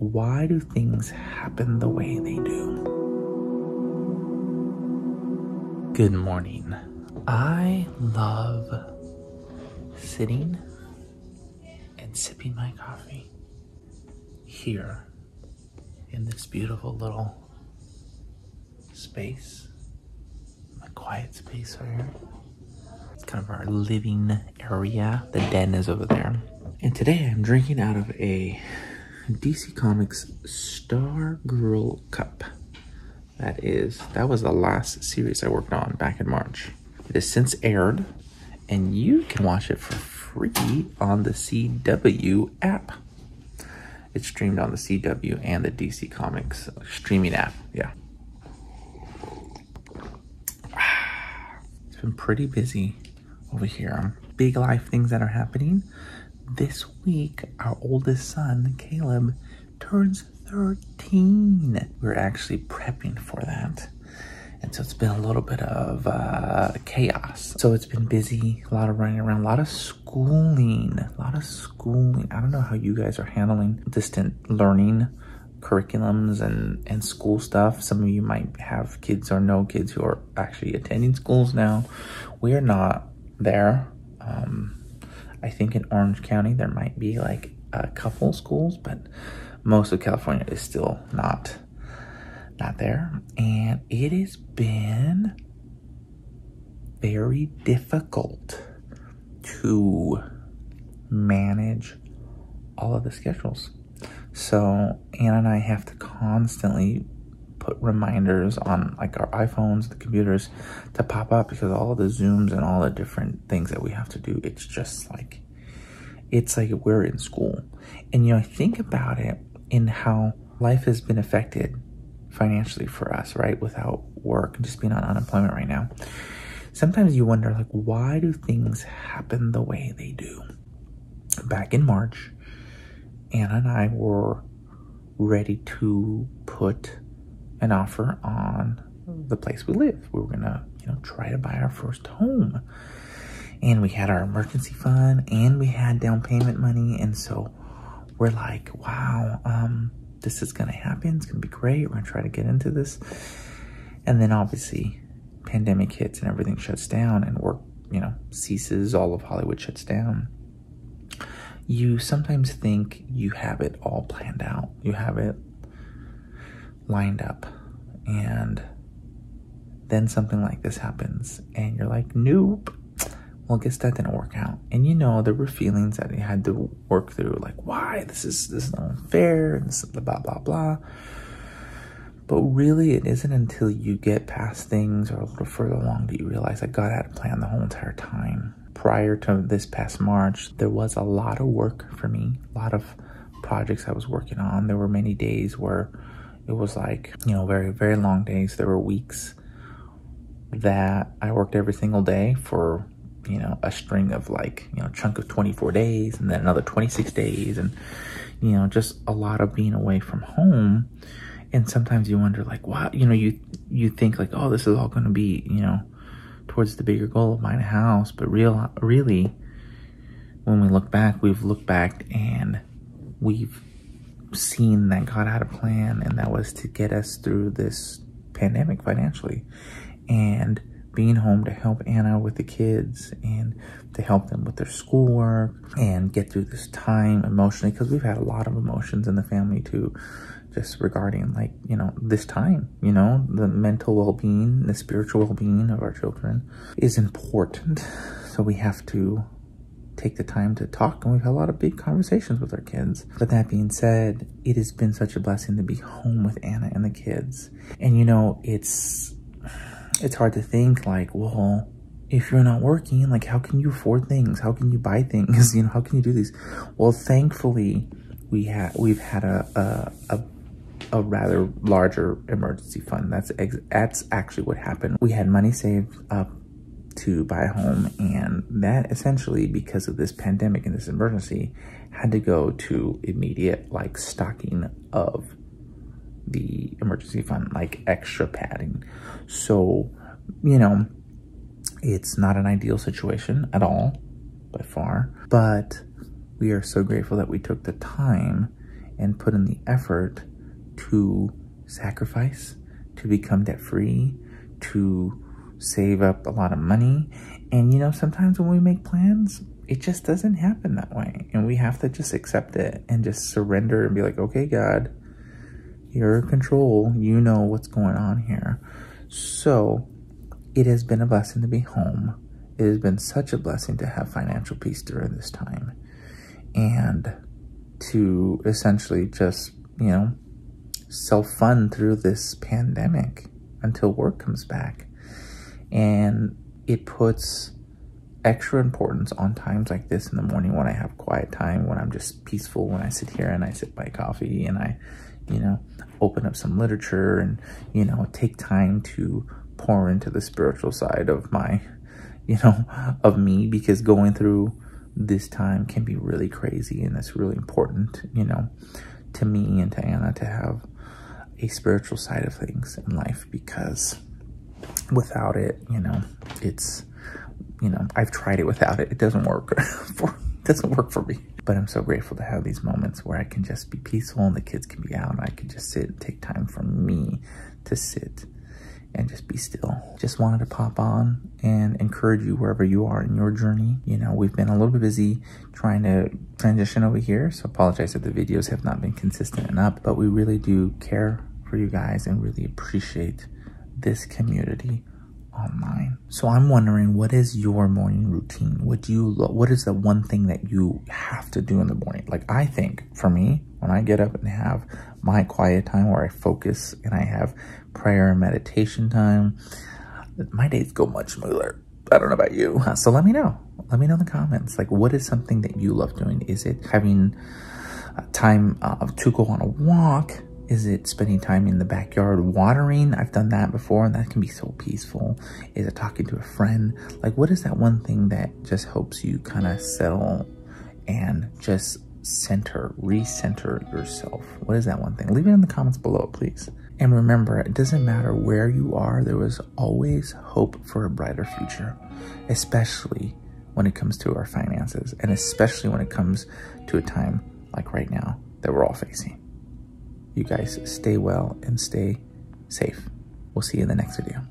why do things happen the way they do? Good morning. I love sitting and sipping my coffee here in this beautiful little space, a quiet space right here. It's kind of our living area. The den is over there. And today I'm drinking out of a DC Comics Stargirl cup. That was the last series I worked on back in March. It has since aired, and you can watch it for free on the CW app. It's streamed on the CW and the DC Comics streaming app, yeah. It's been pretty busy over here. Big life things that are happening. This week, our oldest son, Caleb, turns 13. We're actually prepping for that. And so it's been a little bit of chaos. So it's been busy, a lot of running around, a lot of schooling. I don't know how you guys are handling distant learning curriculums and school stuff. Some of you might have kids or know kids who are actually attending schools now. We are not there. I think in Orange County, there might be like a couple schools, but most of California is still not there. And it has been very difficult to manage all of the schedules. So Anna and I have to constantly put reminders on like our iPhones, the computers, to pop up, because all of the Zooms and all the different things that we have to do, it's just like, it's like we're in school. And I think about it in how life has been affected financially for us, right? Without work, just being on unemployment right now. Sometimes you wonder, like, why do things happen the way they do? Back in March, Anna and I were ready to put an offer on the place we live. We were gonna, try to buy our first home. And we had our emergency fund and we had down payment money. And so we're like, wow, this is gonna happen. It's gonna be great. We're gonna try to get into this. And then obviously pandemic hits and everything shuts down and work, ceases. All of Hollywood shuts down. You sometimes think you have it all planned out. You have it lined up, and then something like this happens and you're like, nope. Well, I guess that didn't work out. And there were feelings that you had to work through, like, why? This is unfair, and this is blah blah blah. But really, it isn't until you get past things or a little further along that you realize that God had a plan the whole entire time. Prior to this past March, there was a lot of work for me, a lot of projects I was working on. There were many days where it was like, very, very long days. There were weeks that I worked every single day for, a string of like, chunk of 24 days and then another 26 days. And, just a lot of being away from home. And sometimes you wonder, like, wow, you think like, oh, this is all going to be, towards the bigger goal of buying a house. But really, when we look back, we've looked back and we've seen that God had a plan, and that was to get us through this pandemic financially, and being home to help Anna with the kids and to help them with their schoolwork and get through this time emotionally, because we've had a lot of emotions in the family too, just regarding like, this time, the mental well-being, the spiritual well-being of our children is important. So we have to take the time to talk, and we've had a lot of big conversations with our kids. But that being said, it has been such a blessing to be home with Anna and the kids. And it's hard to think like, well, if you're not working, like, how can you afford things? How can you buy things? How can you do these? Well, thankfully, we've had a rather larger emergency fund. That's actually what happened. We had money saved up to buy a home, and that essentially, because of this pandemic and this emergency, had to go to immediate like stocking of the emergency fund, like extra padding. So it's not an ideal situation at all by far, but we are so grateful that we took the time and put in the effort to sacrifice, to become debt free, to save up a lot of money. And you know, sometimes when we make plans, it just doesn't happen that way. And we have to just accept it and just surrender and be like, okay, God, you're in control. You know what's going on here. So it has been a blessing to be home. It has been such a blessing to have financial peace during this time and to essentially just, you know, self-fund through this pandemic until work comes back. And it puts extra importance on times like this in the morning when I have quiet time, when I'm just peaceful, when I sit here and I sip my coffee and I, you know, open up some literature and, you know, take time to pour into the spiritual side of my, you know, of me, because going through this time can be really crazy. And it's really important, you know, to me and to Anna to have a spiritual side of things in life, because without it, you know, it's, you know, I've tried it without it. It doesn't work for me. But I'm so grateful to have these moments where I can just be peaceful and the kids can be out and I can just sit and take time for me to sit and just be still. Just wanted to pop on and encourage you wherever you are in your journey. You know, we've been a little bit busy trying to transition over here, so apologize if the videos have not been consistent enough, but we really do care for you guys and really appreciate this community online. So I'm wondering, what is your morning routine? What is the one thing that you have to do in the morning? Like, I think for me, when I get up and have my quiet time where I focus and I have prayer and meditation time, my days go much smoother. I don't know about you. So let me know. Let me know in the comments. Like, what is something that you love doing? Is it having time to go on a walk? Is it spending time in the backyard watering? I've done that before and that can be so peaceful. Is it talking to a friend? Like, what is that one thing that just helps you kind of settle and just recenter yourself? What is that one thing? Leave it in the comments below, please. And remember, it doesn't matter where you are, there was always hope for a brighter future, especially when it comes to our finances and especially when it comes to a time like right now that we're all facing. You guys stay well and stay safe. We'll see you in the next video.